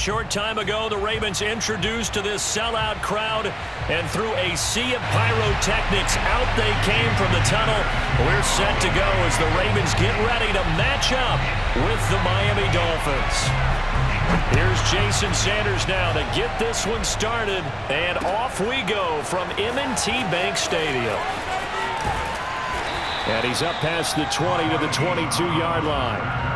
short time ago, the Ravens introduced to this sellout crowd, and through a sea of pyrotechnics, out they came from the tunnel. We're set to go as the Ravens get ready to match up with the Miami Dolphins. Here's Jason Sanders now to get this one started, and off we go from M&T Bank Stadium. And he's up past the 20 to the 22-yard line.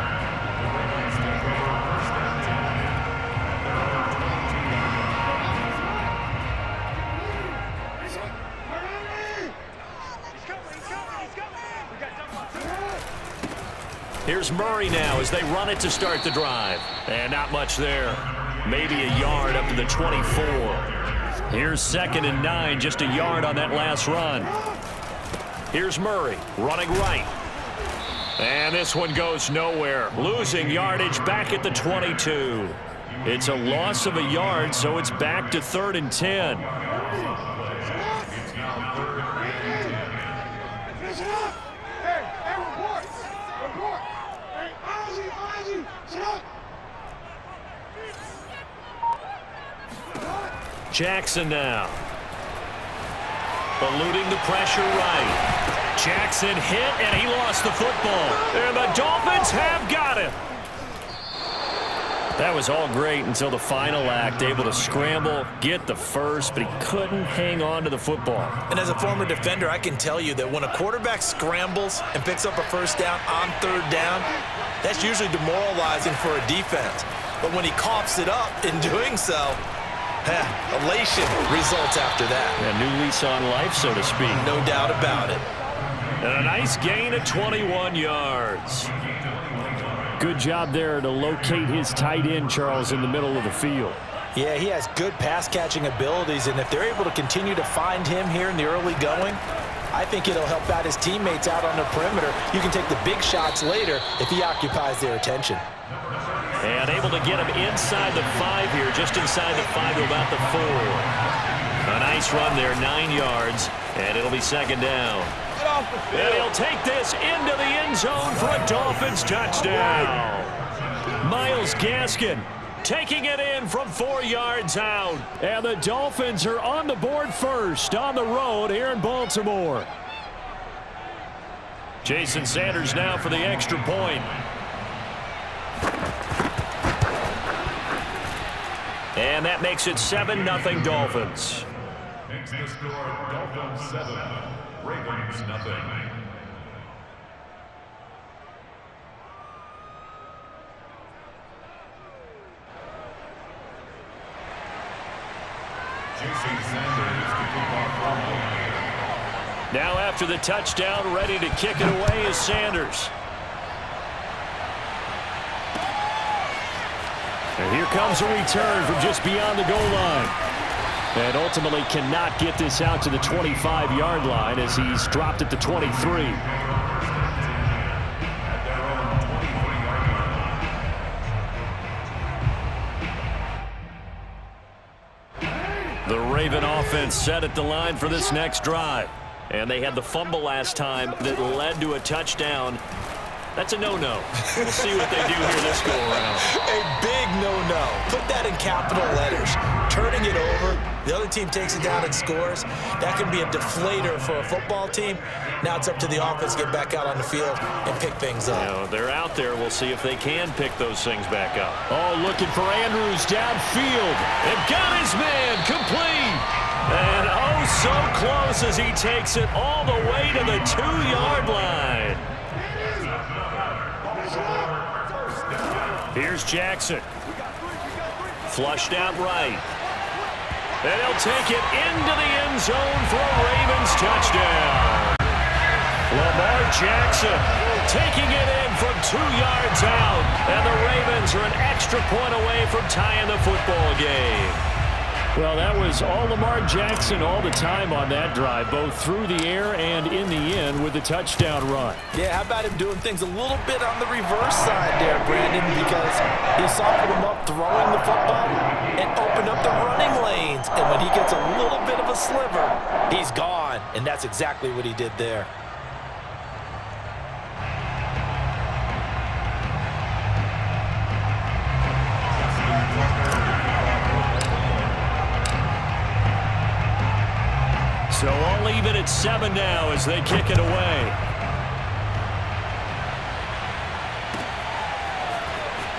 Here's Murray now as they run it to start the drive. And not much there. Maybe a yard up to the 24. Here's 2nd and 9, just a yard on that last run. Here's Murray running right. And this one goes nowhere. Losing yardage back at the 22. It's a loss of a yard, so it's back to 3rd and 10. Jackson now. Eluding the pressure right. Jackson hit, and he lost the football. And the Dolphins have got him. That was all great until the final act. Able to scramble, get the first, but he couldn't hang on to the football. And as a former defender, I can tell you that when a quarterback scrambles and picks up a first down on 3rd down, that's usually demoralizing for a defense. But when he coughs it up in doing so, elation results after that. A new lease on life, so to speak. No doubt about it. And a nice gain of 21 yards. Good job there to locate his tight end, Charles, in the middle of the field. Yeah, he has good pass-catching abilities, and if they're able to continue to find him here in the early going, I think it'll help out his teammates out on the perimeter. You can take the big shots later if he occupies their attention. And able to get him inside the 5 here, just inside the 5 to about the 4. A nice run there, 9 yards, and it'll be 2nd down. And he'll take this into the end zone for a Dolphins touchdown. Myles Gaskin taking it in from 4 yards out. And the Dolphins are on the board first on the road here in Baltimore. Jason Sanders now for the extra point. And that makes it 7-0 Dolphins. Makes the score Dolphins 7, Ravens nothing. Jason Sanders to kick off from the line. Now after the touchdown, ready to kick it away is Sanders. And here comes a return from just beyond the goal line. And ultimately cannot get this out to the 25-yard line as he's dropped at the 23. The Raven offense set at the line for this next drive. And they had the fumble last time that led to a touchdown. That's a no-no. We'll see what they do here this go-around. A big no-no. Put that in capital letters. Turning it over, the other team takes it down and scores. That can be a deflator for a football team. Now it's up to the offense to get back out on the field and pick things up. You know, they're out there. We'll see if they can pick those things back up. Oh, looking for Andrews downfield. And got his man complete. And oh, so close as he takes it all the way to the 2-yard line. Here's Jackson. Flushed out right. And he'll take it into the end zone for a Ravens touchdown. Lamar Jackson taking it in from 2 yards out. And the Ravens are an extra point away from tying the football game. Well, that was all Lamar Jackson all the time on that drive, both through the air and in the end with the touchdown run. Yeah, how about him doing things a little bit on the reverse side there, Brandon, because he softened him up throwing the football and opened up the running lanes. And when he gets a little bit of a sliver, he's gone. And that's exactly what he did there. So all even at 7 now as they kick it away.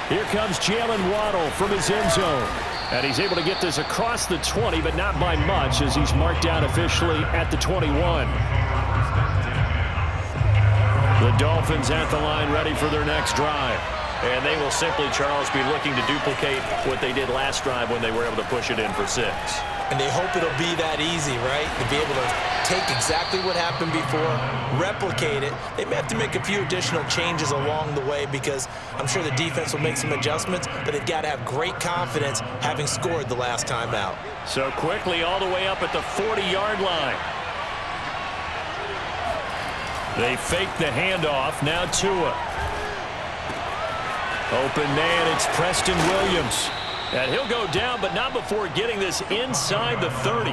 Here comes Jalen Waddle from his end zone. And he's able to get this across the 20, but not by much as he's marked down officially at the 21. The Dolphins at the line ready for their next drive. And they will simply, Charles, be looking to duplicate what they did last drive when they were able to push it in for 6. And they hope it'll be that easy, right? To be able to take exactly what happened before, replicate it. They may have to make a few additional changes along the way because I'm sure the defense will make some adjustments, but they've got to have great confidence having scored the last time out. So quickly all the way up at the 40-yard line. They fake the handoff. Now Tua. Open man, it's Preston Williams. And he'll go down, but not before getting this inside the 30.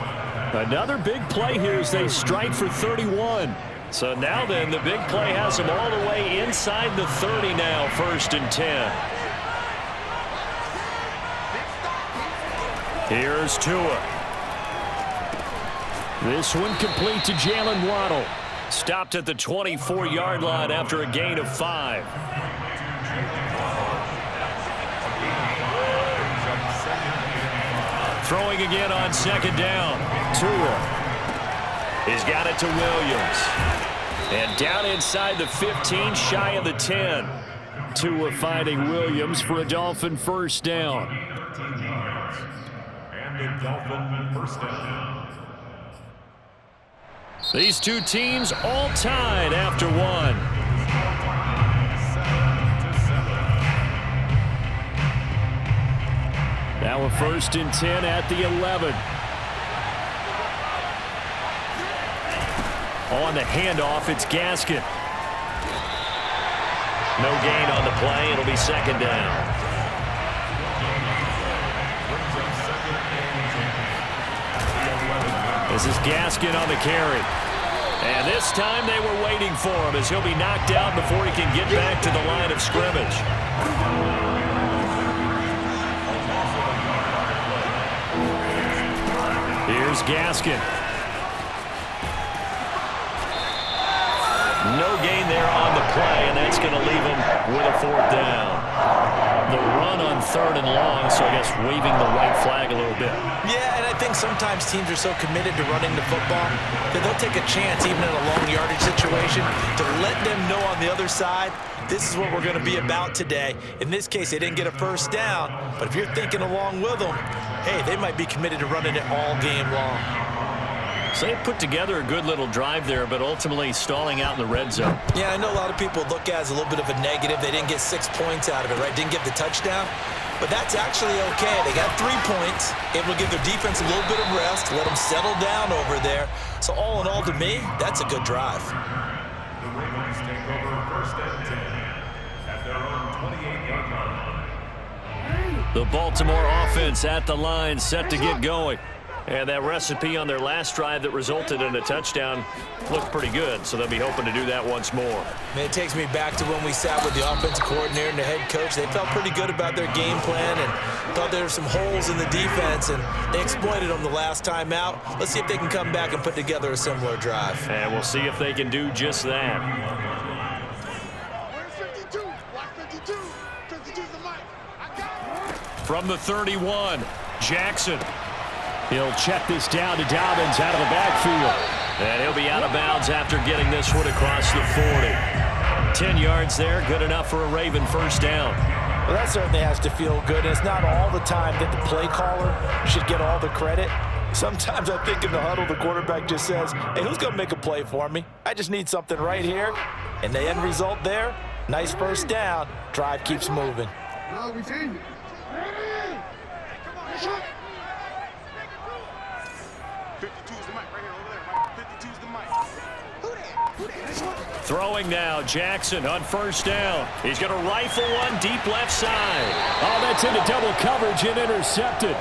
Another big play here as they strike for 31. So now then, the big play has them all the way inside the 30 now, 1st and 10. Here's Tua. This one complete to Jalen Waddle. Stopped at the 24-yard line after a gain of 5. Throwing again on 2nd down. Tua. He's got it to Williams. And down inside the 15, shy of the 10. Tua finding Williams for a Dolphin 1st down. 13 yards. And a Dolphin 1st down. These two teams all tied after 1. Now a 1st and 10 at the 11. On the handoff, it's Gaskin. No gain on the play. It'll be 2nd down. This is Gaskin on the carry. And this time they were waiting for him as he'll be knocked out before he can get back to the line of scrimmage. Here's Gaskin. No gain there on the play, and that's going to leave him with a 4th down. The run on 3rd and long, so I guess waving the white flag a little bit. Yeah, and I think sometimes teams are so committed to running the football that they'll take a chance, even in a long yardage situation, to let them know on the other side, this is what we're going to be about today. In this case, they didn't get a 1st down, but if you're thinking along with them, hey, they might be committed to running it all game long. So they put together a good little drive there, but ultimately stalling out in the red zone. Yeah, I know a lot of people look at it as a little bit of a negative. They didn't get 6 points out of it, right? Didn't get the touchdown. But that's actually okay. They got 3 points, able to give their defense a little bit of rest, let them settle down over there. So all in all, to me, that's a good drive. The Ravens take over 1st and 10 at their own 28-yard line. The Baltimore offense at the line, set to get going. And that recipe on their last drive that resulted in a touchdown looked pretty good, so they'll be hoping to do that once more. Man, it takes me back to when we sat with the offensive coordinator and the head coach. They felt pretty good about their game plan and thought there were some holes in the defense, and they exploited them the last time out. Let's see if they can come back and put together a similar drive. And we'll see if they can do just that. Where's 52? Watch 52. 52's the mic. I got it. From the 31, Jackson. He'll check this down to Dobbins out of the backfield. And he'll be out of bounds after getting this one across the 40. 10 yards there, good enough for a Raven 1st down. Well, that certainly has to feel good. It's not all the time that the play caller should get all the credit. Sometimes I think in the huddle, the quarterback just says, hey, who's going to make a play for me? I just need something right here. And the end result there, nice 1st down. Drive keeps moving. No, we changed it. Ready? Come on, shoot. 52's the mic right here over there. 52's the mic. Who that? Who that? This one? Throwing now, Jackson on 1st down. He's going to rifle one deep left side. Oh, that's into double coverage and intercepted.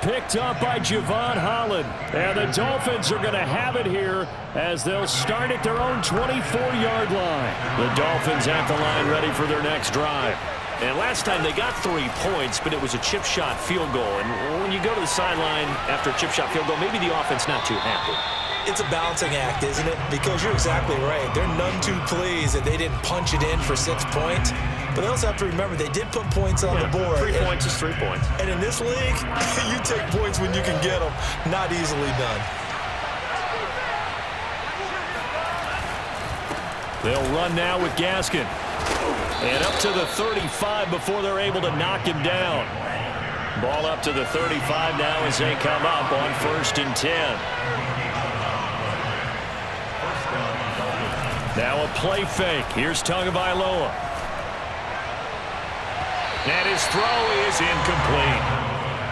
Picked up by Javon Holland. And the Dolphins are going to have it here as they'll start at their own 24-yard line. The Dolphins at the line ready for their next drive. And last time they got 3 points, but it was a chip shot field goal. And when you go to the sideline after a chip shot field goal, maybe the offense not too happy. It's a balancing act, isn't it? Because you're exactly right. They're none too pleased that they didn't punch it in for 6 points. But they also have to remember they did put points on the board. 3 points is 3 points. And in this league, you take points when you can get them. Not easily done. They'll run now with Gaskin. And up to the 35 before they're able to knock him down. Ball up to the 35 now as they come up on 1st and 10. Now a play fake. Here's Tagovailoa. And his throw is incomplete.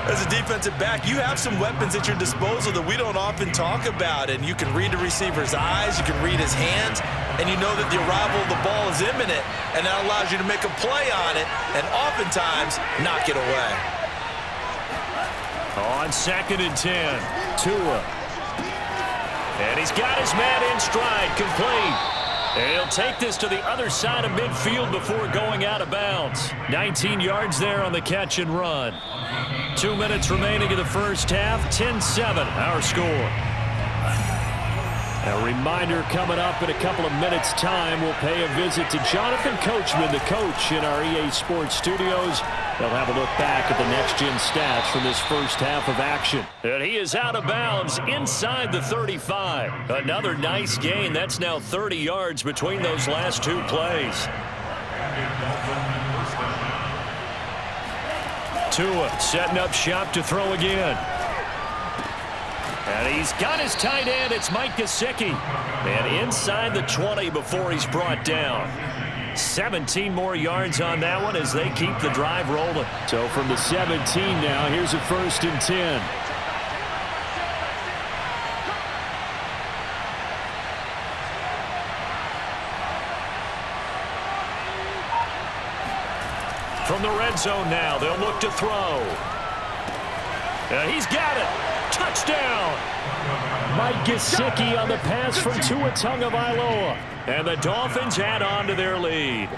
As a defensive back, you have some weapons at your disposal that we don't often talk about. And you can read the receiver's eyes, you can read his hands, and you know that the arrival of the ball is imminent, and that allows you to make a play on it and oftentimes knock it away. On 2nd and 10, Tua. And he's got his man in stride, complete. And he'll take this to the other side of midfield before going out of bounds. 19 yards there on the catch and run. 2 minutes remaining in the first half. 10-7 our score. A reminder coming up in a couple of minutes' time. We'll pay a visit to Jonathan Coachman, the coach in our EA Sports studios. They'll have a look back at the next-gen stats from this first half of action. And he is out of bounds inside the 35. Another nice gain. That's now 30 yards between those last 2 plays. Tua setting up shop to throw again. And he's got his tight end. It's Mike Gesicki. And inside the 20 before he's brought down. 17 more yards on that one as they keep the drive rolling. So from the 17 now, here's a 1st and 10. From the red zone now, they'll look to throw. And he's got it. Touchdown. Mike Gesicki on the pass from Tua Tagovailoa. And the Dolphins add on to their lead.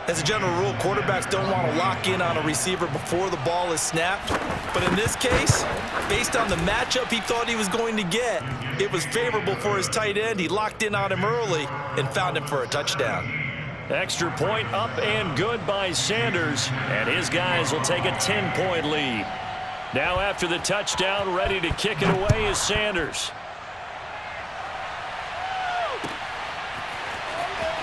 As a general rule, quarterbacks don't want to lock in on a receiver before the ball is snapped. But in this case, based on the matchup he thought he was going to get, it was favorable for his tight end. He locked in on him early and found him for a touchdown. Extra point up and good by Sanders. And his guys will take a 10-point lead. Now after the touchdown, ready to kick it away is Sanders.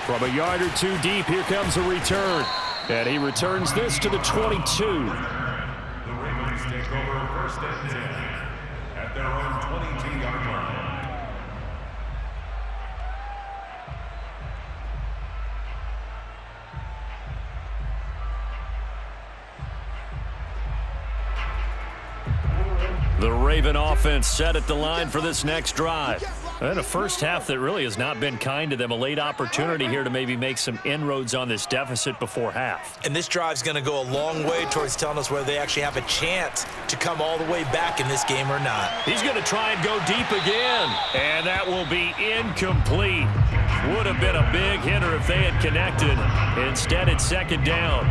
From a yard or 2 deep, here comes a return. And he returns this to the 22. The Ravens take over 1st and 10 at their own 22-yard line. The Raven offense set at the line for this next drive. And a first half that really has not been kind to them. A late opportunity here to maybe make some inroads on this deficit before half. And this drive's going to go a long way towards telling us whether they actually have a chance to come all the way back in this game or not. He's going to try and go deep again. And that will be incomplete. Would have been a big hitter if they had connected. Instead, it's 2nd down.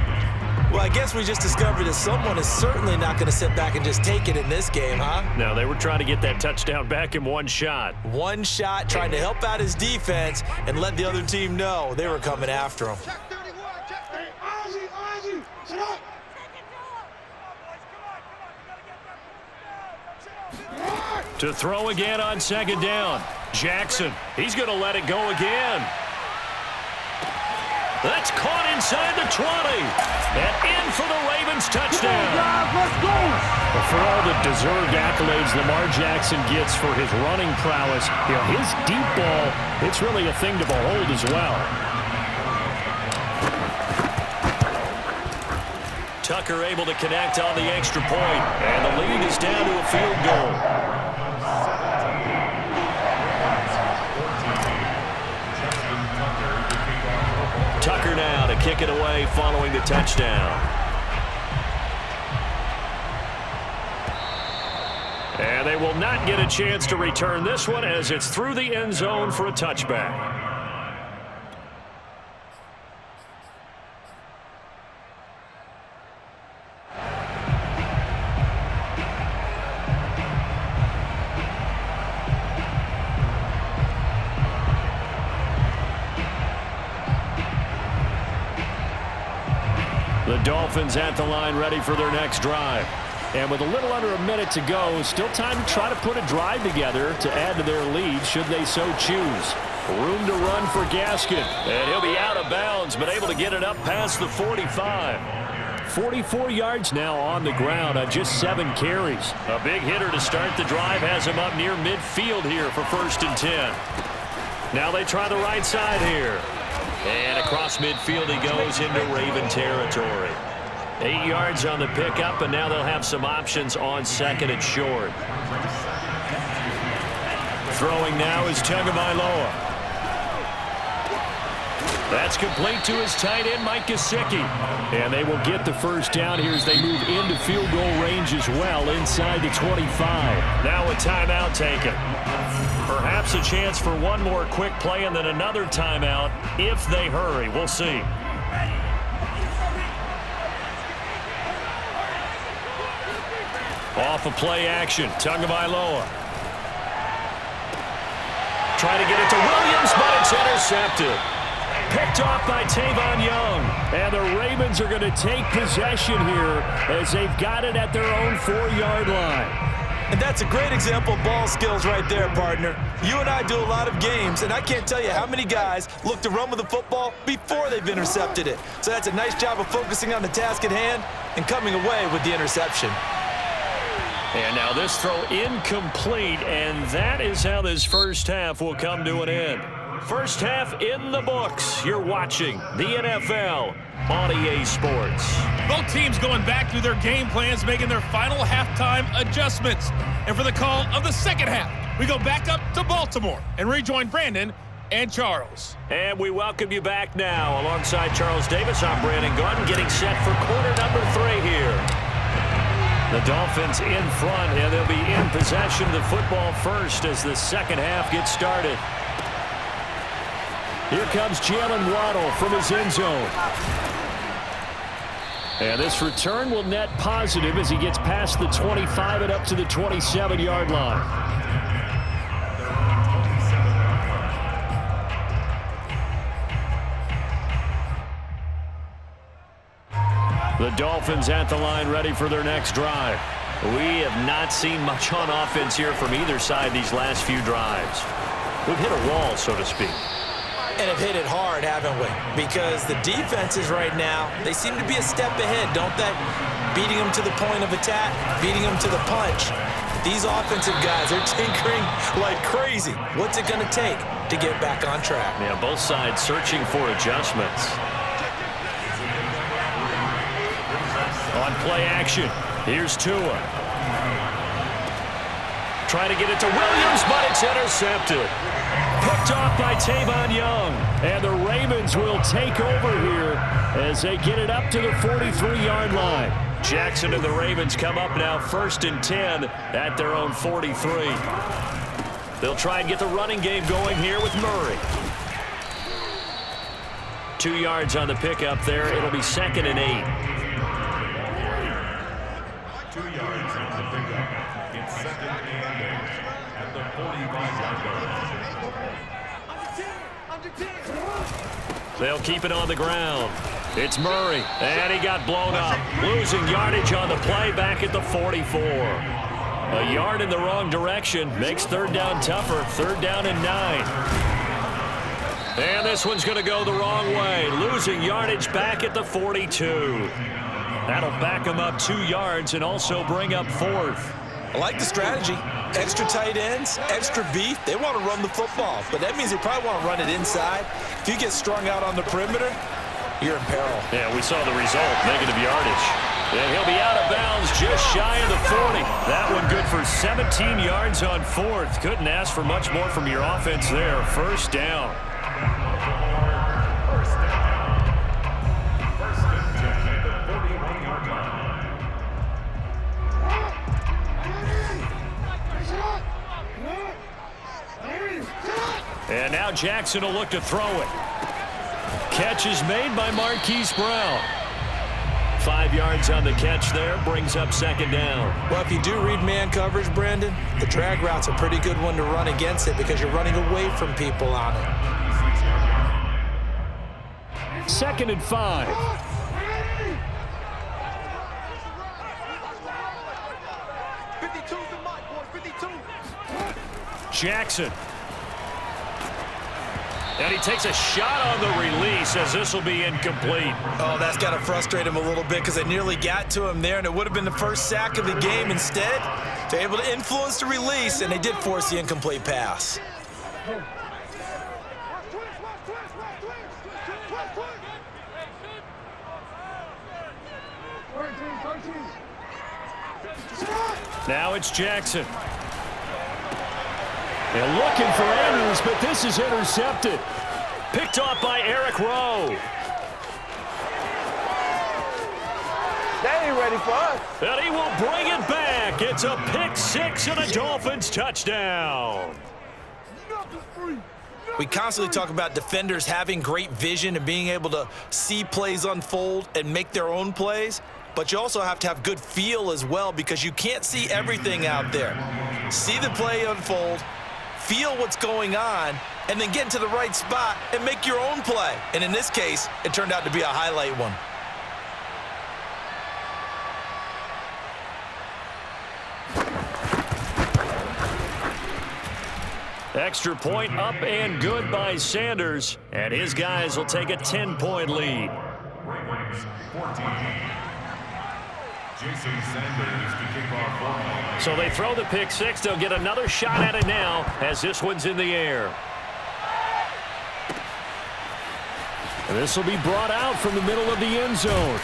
Well, I guess we just discovered that someone is certainly not going to sit back and just take it in this game, huh? No, they were trying to get that touchdown back in one shot. One shot, trying to help out his defense and let the other team know they were coming after him. Check 31, check 30. Ozzy, shut up. To throw again on 2nd down. Jackson, he's going to let it go again. That's caught inside the 20. And in for the Ravens touchdown. Let's go. For all the deserved accolades Lamar Jackson gets for his running prowess, his deep ball, it's really a thing to behold as well. Tucker able to connect on the extra point, and the lead is down to a field goal. Tucker now to kick it away following the touchdown. And they will not get a chance to return this one as it's through the end zone for a touchback. Dolphins at the line ready for their next drive. And with a little under a minute to go, still time to try to put a drive together to add to their lead should they so choose. Room to run for Gaskin. And he'll be out of bounds, but able to get it up past the 45. 44 yards now on the ground on just 7 carries. A big hitter to start the drive has him up near midfield here for 1st and 10. Now they try the right side here. And across midfield he goes into Raven territory. 8 yards on the pickup, and now they'll have some options on 2nd and short. Throwing now is Tagovailoa. That's complete to his tight end, Mike Gesicki. And they will get the first down here as they move into field goal range as well inside the 25. Now a timeout taken. Perhaps a chance for one more quick play and then another timeout if they hurry. We'll see. Off of play action, Tagovailoa. Trying to get it to Williams, but it's intercepted. Picked off by Tavon Young. And the Ravens are going to take possession here as they've got it at their own 4-yard line. And that's a great example of ball skills right there, partner. You and I do a lot of games, and I can't tell you how many guys look to run with the football before they've intercepted it. So that's a nice job of focusing on the task at hand and coming away with the interception. And now this throw incomplete, and that is how this first half will come to an end. First half in the books. You're watching the NFL on EA Sports. Both teams going back through their game plans, making their final halftime adjustments. And for the call of the second half, we go back up to Baltimore and rejoin Brandon and Charles. And we welcome you back now. Alongside Charles Davis, I'm Brandon Gordon, getting set for quarter number 3 here. The Dolphins in front, and they'll be in possession of the football first as the second half gets started. Here comes Jalen Waddle from his end zone. And this return will net positive as he gets past the 25 and up to the 27-yard line. The Dolphins at the line ready for their next drive. We have not seen much on offense here from either side these last few drives. We've hit a wall, so to speak. And have hit it hard, haven't we? Because the defenses right now, they seem to be a step ahead, don't they? Beating them to the point of attack, beating them to the punch. These offensive guys are tinkering like crazy. What's it going to take to get back on track? Yeah, both sides searching for adjustments. On play action, here's Tua. Trying to get it to Williams, but it's intercepted. Picked off by Tavon Young. And the Ravens will take over here as they get it up to the 43-yard line. Jackson and the Ravens come up now 1st and 10 at their own 43. They'll try and get the running game going here with Murray. 2 yards on the pickup there. It'll be 2nd and 8. 2 yards on the pickup. It's 2nd and 8 at the 45-yard line. They'll keep it on the ground. It's Murray, and he got blown up. Losing yardage on the play back at the 44. A yard in the wrong direction makes 3rd down tougher. 3rd down and 9. And this one's going to go the wrong way. Losing yardage back at the 42. That'll back him up 2 yards and also bring up 4th. I like the strategy. Extra tight ends, extra beef. They want to run the football, but that means they probably want to run it inside. If you get strung out on the perimeter, you're in peril. Yeah, we saw the result, negative yardage. And he'll be out of bounds just shy of the 40. That one good for 17 yards on 4th. Couldn't ask for much more from your offense there. 1st down. And now Jackson will look to throw it. Catch is made by Marquise Brown. 5 yards on the catch there, brings up 2nd down. Well, if you do read man coverage, Brandon, the drag route's a pretty good one to run against it because you're running away from people on it. 2nd and 5. Jackson. And he takes a shot on the release as this will be incomplete. Oh, that's got to frustrate him a little bit because they nearly got to him there, and it would have been the first sack of the game. Instead, they're able to influence the release, and they did force the incomplete pass. Now it's Jackson. They're looking for Andrews, but this is intercepted. Picked off by Eric Rowe. They ain't ready for us. And he will bring it back. It's a pick six and a Dolphins touchdown. We constantly talk about defenders having great vision and being able to see plays unfold and make their own plays. But you also have to have good feel as well because you can't see everything out there. See the play unfold, feel what's going on, and then get into the right spot and make your own play. And in this case, it turned out to be a highlight one. Extra point up and good by Sanders. And his guys will take a 10-point lead. Ravens 14. Jason Sanders to kick off one. So they throw the pick six. They'll get another shot at it now as this one's in the air. And this will be brought out from the middle of the end zone.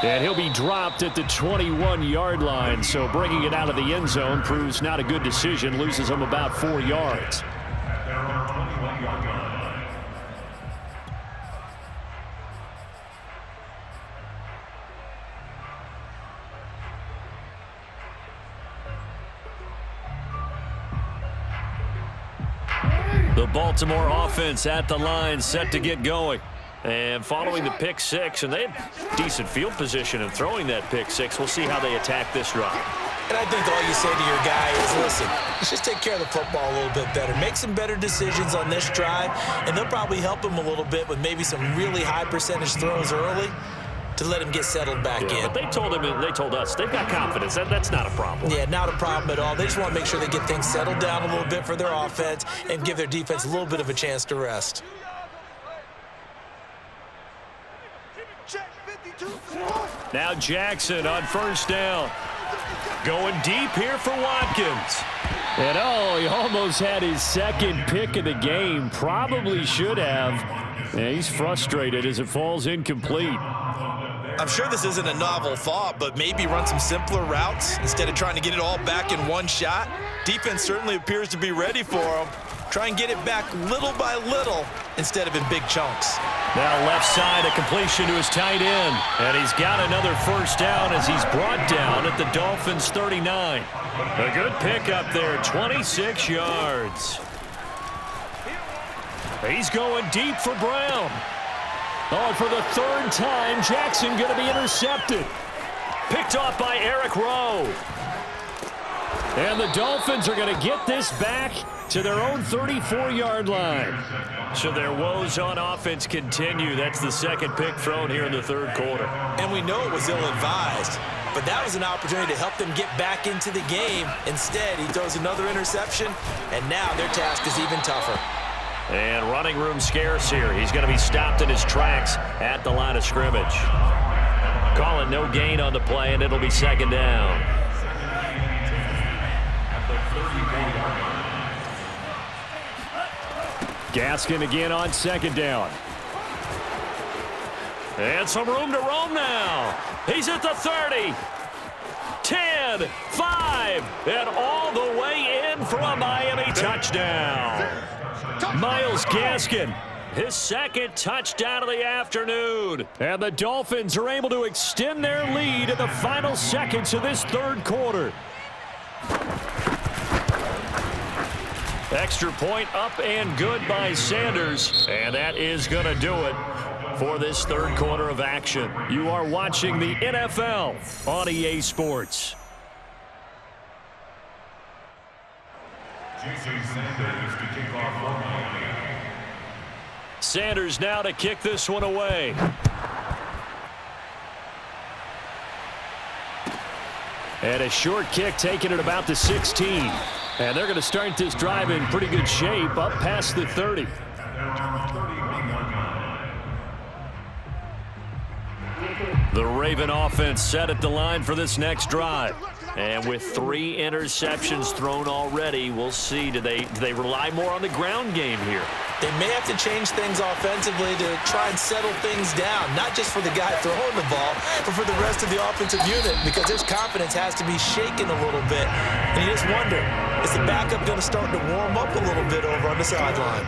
And he'll be dropped at the 21-yard line. So bringing it out of the end zone proves not a good decision. Loses him about 4 yards. At their own 21-yard line. The Baltimore offense at the line set to get going. And following the pick six, and they had decent field position in throwing that pick six. We'll see how they attack this drive. And I think all you say to your guy is, listen, let's just take care of the football a little bit better. Make some better decisions on this drive, and they'll probably help him a little bit with maybe some really high percentage throws early to let him get settled back in. But they told us they've got confidence. That's not a problem. Yeah, not a problem at all. They just want to make sure they get things settled down a little bit for their offense and give their defense a little bit of a chance to rest. Now Jackson on first down. Going deep here for Watkins. And he almost had his second pick of the game. Probably should have. Yeah, he's frustrated as it falls incomplete. I'm sure this isn't a novel thought, but maybe run some simpler routes instead of trying to get it all back in one shot. Defense certainly appears to be ready for him. Try and get it back little by little instead of in big chunks. Now left side, a completion to his tight end. And he's got another first down as he's brought down at the Dolphins' 39. A good pickup there, 26 yards. He's going deep for Brown. Oh, and for the third time, Jackson going to be intercepted. Picked off by Eric Rowe. And the Dolphins are going to get this back to their own 34-yard line. So their woes on offense continue. That's the second pick thrown here in the third quarter. And we know it was ill-advised, but that was an opportunity to help them get back into the game. Instead, he throws another interception, and now their task is even tougher. And running room scarce here. He's going to be stopped in his tracks at the line of scrimmage. Calling no gain on the play, and it'll be second down. Gaskin again on second down. And some room to roam now. He's at the 30. 10, 5, and all the way in for a Miami touchdown. Myles Gaskin, his second touchdown of the afternoon. And the Dolphins are able to extend their lead in the final seconds of this third quarter. Extra point up and good by Sanders. And that is going to do it for this third quarter of action. You are watching the NFL on EA Sports. Jason Sanders to kick off for Miami. Sanders now to kick this one away. And a short kick taken at about the 16. And they're going to start this drive in pretty good shape, up past the 30. The Raven offense set at the line for this next drive. And with 3 interceptions thrown already, we'll see. Do they rely more on the ground game here? They may have to change things offensively to try and settle things down, not just for the guy throwing the ball, but for the rest of the offensive unit, because his confidence has to be shaken a little bit. And you just wonder, is the backup going to start to warm up a little bit over on the sideline?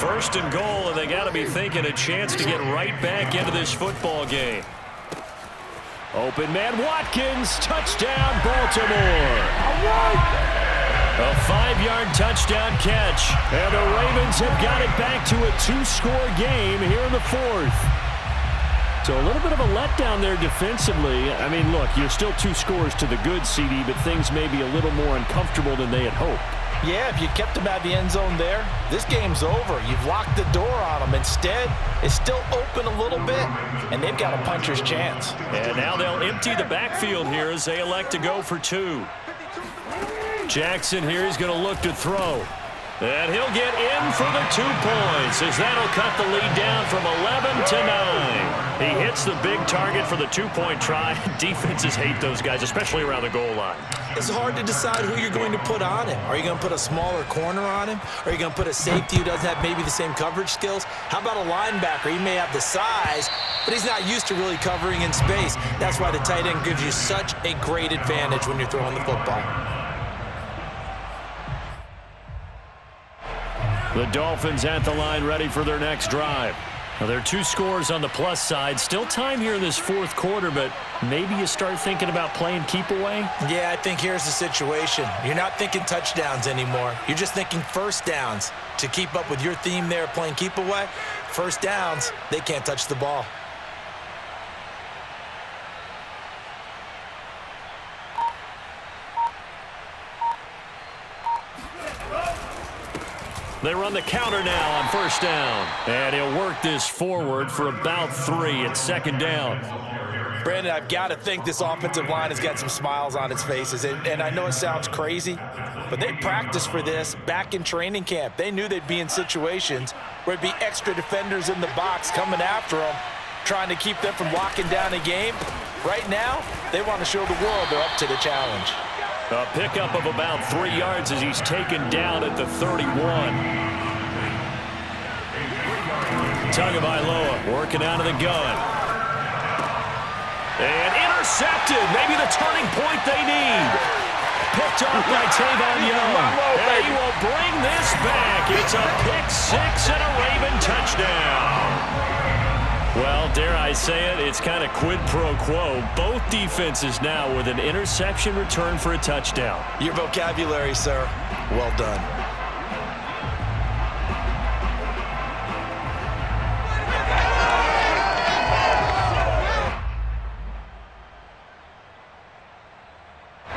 1st and goal, and they got to be thinking a chance to get right back into this football game. Open man Watkins, touchdown Baltimore. A 5-yard touchdown catch. And the Ravens have got it back to a 2-score game here in the 4th. So a little bit of a letdown there defensively. I mean, look, you're still 2 scores to the good, CD, but things may be a little more uncomfortable than they had hoped. Yeah, if you kept them out of the end zone there, this game's over. You've locked the door on them. Instead, it's still open a little bit, and they've got a puncher's chance. And now they'll empty the backfield here as they elect to go for 2. Jackson here is going to look to throw. And he'll get in for the 2 points as that'll cut the lead down from 11 to 9. He hits the big target for the 2-point try. Defenses hate those guys, especially around the goal line. It's hard to decide who you're going to put on him. Are you going to put a smaller corner on him? Are you going to put a safety who doesn't have maybe the same coverage skills? How about a linebacker? He may have the size, but he's not used to really covering in space. That's why the tight end gives you such a great advantage when you're throwing the football. The Dolphins at the line ready for their next drive. Now, there are 2 scores on the plus side. Still time here in this 4th quarter, but maybe you start thinking about playing keep away? Yeah, I think here's the situation. You're not thinking touchdowns anymore. You're just thinking first downs. To keep up with your theme there, playing keep away, first downs, they can't touch the ball. They run the counter now on 1st down. And he'll work this forward for about 3 at 2nd down. Brandon, I've got to think this offensive line has got some smiles on its faces. And I know it sounds crazy, but they practiced for this back in training camp. They knew they'd be in situations where it'd be extra defenders in the box coming after them, trying to keep them from locking down a game. Right now, they want to show the world they're up to the challenge. A pickup of about 3 yards as he's taken down at the 31. Tagovailoa working out of the gun. And intercepted. Maybe the turning point they need. Picked off by Tavon Young. And he will bring this back. It's a pick 6 and a Raven touchdown. Well, dare I say it, it's kind of quid pro quo. Both defenses now with an interception return for a touchdown. Your vocabulary, sir. Well done.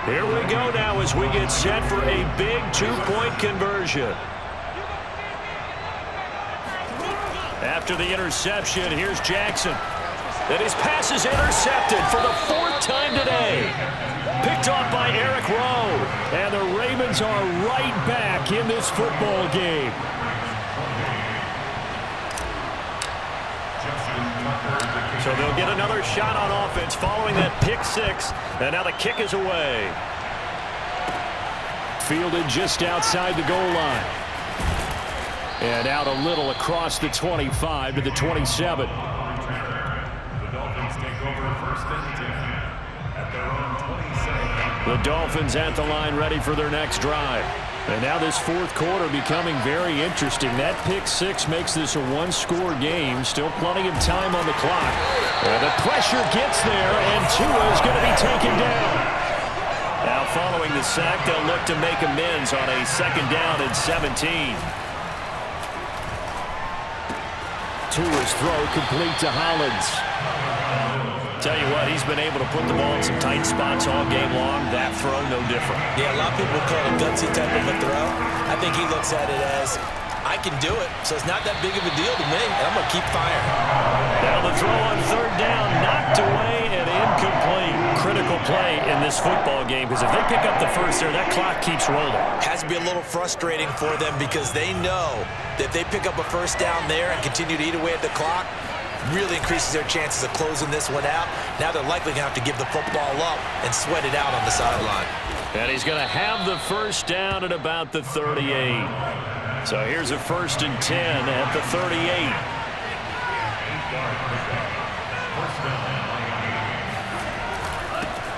Here we go now as we get set for a big 2-point conversion. After the interception, here's Jackson. And his pass is intercepted for the 4th time today. Picked off by Eric Rowe. And the Ravens are right back in this football game. So they'll get another shot on offense following that pick 6. And now the kick is away. Fielded just outside the goal line. And out a little across the 25 to the 27. The Dolphins take over 1st and 10 at their own 27. The Dolphins at the line ready for their next drive. And now this 4th quarter becoming very interesting. That pick 6 makes this a 1-score game. Still plenty of time on the clock. And the pressure gets there, and Tua is going to be taken down. Now following the sack, they'll look to make amends on a 2nd down and 17. Tua's throw complete to Hollins. Tell you what, he's been able to put the ball in some tight spots all game long. That throw, no different. Yeah, a lot of people call it a gutsy type of a throw. I think he looks at it as, I can do it, so it's not that big of a deal to me, and I'm going to keep firing. Now the throw on 3rd down, knocked away and incomplete. critical play in this football game because if they pick up the first there, that clock keeps rolling. Has to be a little frustrating for them because they know that if they pick up a first down there and continue to eat away at the clock, really increases their chances of closing this one out. Now they're likely going to have to give the football up and sweat it out on the sideline. And he's going to have the first down at about the 38. So here's a 1st and 10 at the 38.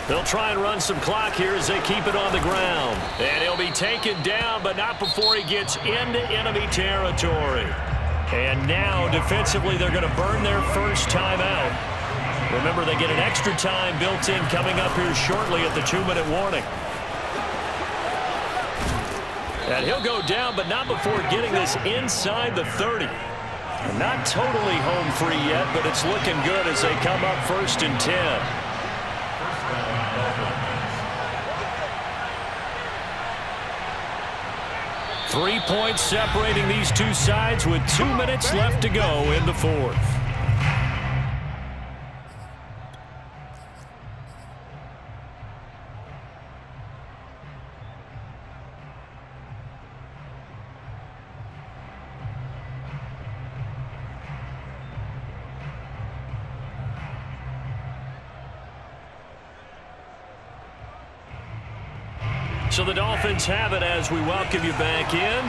They'll try and run some clock here as they keep it on the ground. And he'll be taken down, but not before he gets into enemy territory. And now, defensively, they're going to burn their first timeout. Remember, they get an extra time built in coming up here shortly at the 2-minute warning. And he'll go down, but not before getting this inside the 30. Not totally home free yet, but it's looking good as they come up 1st and 10. 3 points separating these two sides with 2 minutes left to go in the 4th. So the Dolphins have it as we welcome you back in.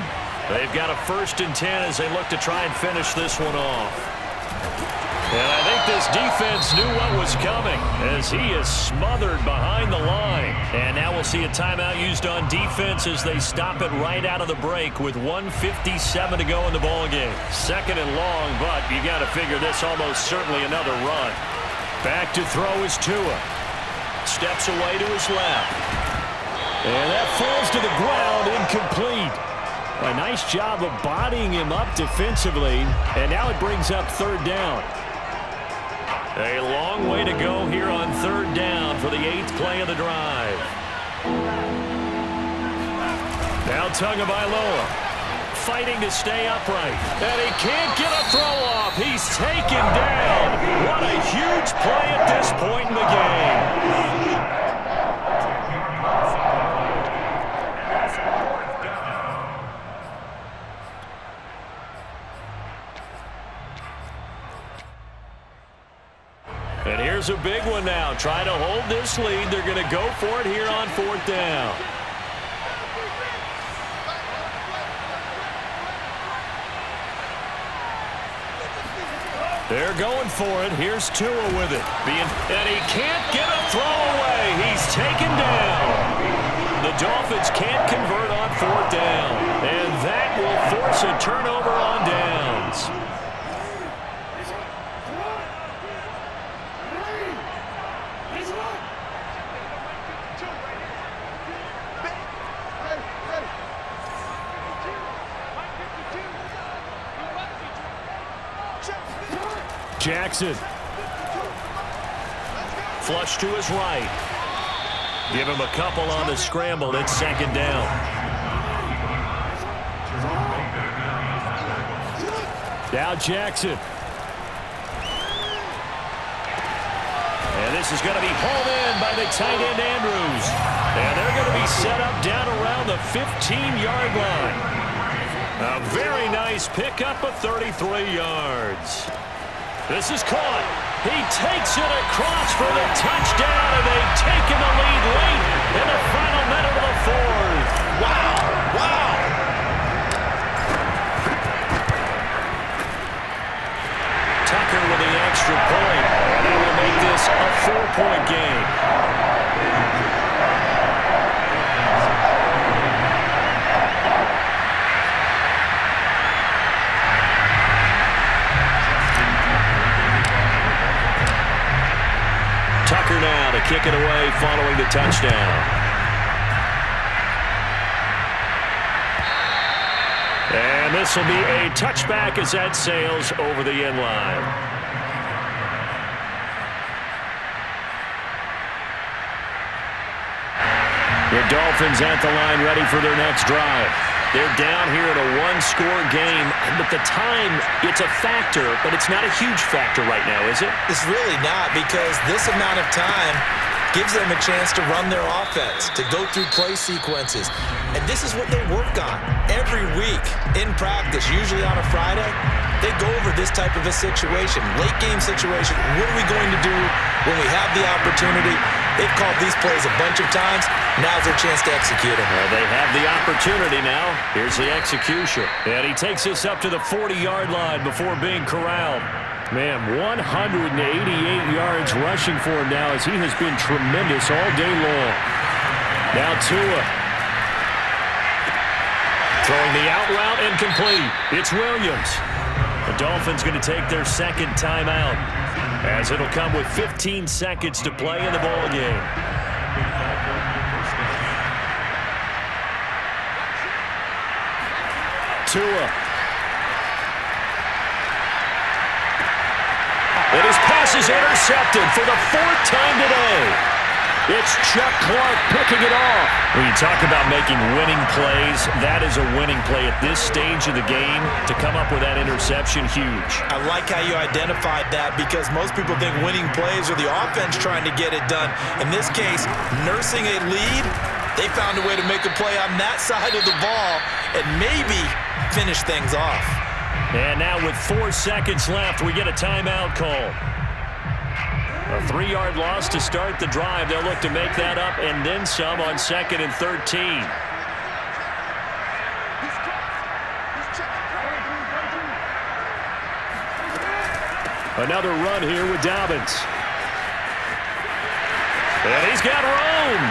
They've got a 1st and 10 as they look to try and finish this one off. And I think this defense knew what was coming as he is smothered behind the line. And now we'll see a timeout used on defense as they stop it right out of the break with 1:57 to go in the ballgame. 2nd and long, but you got to figure this almost certainly another run. Back to throw is Tua. Steps away to his left. And that falls to the ground, incomplete. A nice job of bodying him up defensively, and now it brings up 3rd down. A long way to go here on 3rd down for the 8th play of the drive. Now Tagovailoa fighting to stay upright, and he can't get a throw off. He's taken down. What a huge play at this point in the game. And here's a big one now. Trying to hold this lead. They're going to go for it here on 4th down. They're going for it. Here's Tua with it. And he can't get a throw away. He's taken down. The Dolphins can't convert on 4th down. And that will force a turnover on downs. Jackson. Flush to his right. Give him a couple on the scramble. It's 2nd down. Now Jackson. And this is going to be hauled in by the tight end Andrews. And they're going to be set up down around the 15-yard line. A very nice pickup of 33 yards. This is caught. He takes it across for the touchdown, and they've taken the lead late in the final minute of the 4th. Wow. Wow. Tucker with the extra point, and that will make this a 4-point game. Tucker now to kick it away following the touchdown. And this will be a touchback as that sails over the end line. The Dolphins at the line ready for their next drive. They're down here in a 1-score game, but the time, it's a factor, but it's not a huge factor right now, is it? It's really not, because this amount of time gives them a chance to run their offense, to go through play sequences. And this is what they work on every week in practice, usually on a Friday. They go over this type of a situation, late game situation. What are we going to do when we have the opportunity? They've called these plays a bunch of times. Now's their chance to execute them. Well, they have the opportunity now. Here's the execution. And he takes us up to the 40-yard line before being corralled. Man, 188 yards rushing for him now as he has been tremendous all day long. Now Tua. Throwing the out route incomplete. It's Williams. The Dolphins going to take their second timeout as it'll come with 15 seconds to play in the ball game. Tua. And his pass is intercepted for the fourth time today. It's Chuck Clark picking it off. When you talk about making winning plays, that is a winning play at this stage of the game. To come up with that interception, huge. I like how you identified that because most people think winning plays are the offense trying to get it done. In this case, nursing a lead, they found a way to make a play on that side of the ball and maybe finish things off. And now with 4 seconds left, we get a timeout call. A 3-yard loss to start the drive. They'll look to make that up and then some on 2nd and 13. Another run here with Dobbins. And he's got room.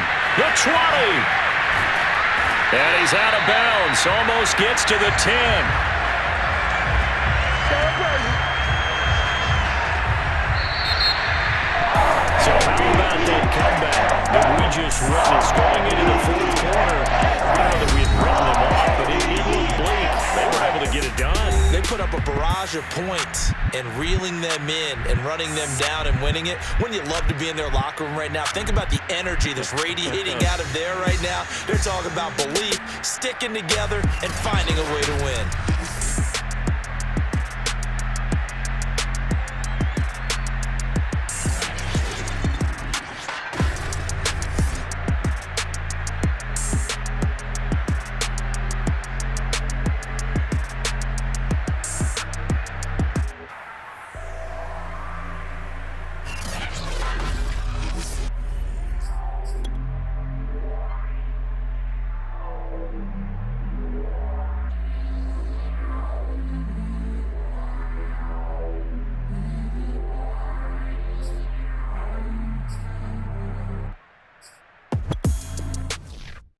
The 20. And he's out of bounds. Almost gets to the 10. So how about that comeback that we just witnessed going into the fourth quarter? I don't know that we had written them off, but it looked bleak. They were able to get it done. They put up a barrage of points and reeling them in and running them down and winning it. Wouldn't you love to be in their locker room right now? Think about the energy that's radiating out of there right now. They're talking about belief, sticking together, and finding a way to win.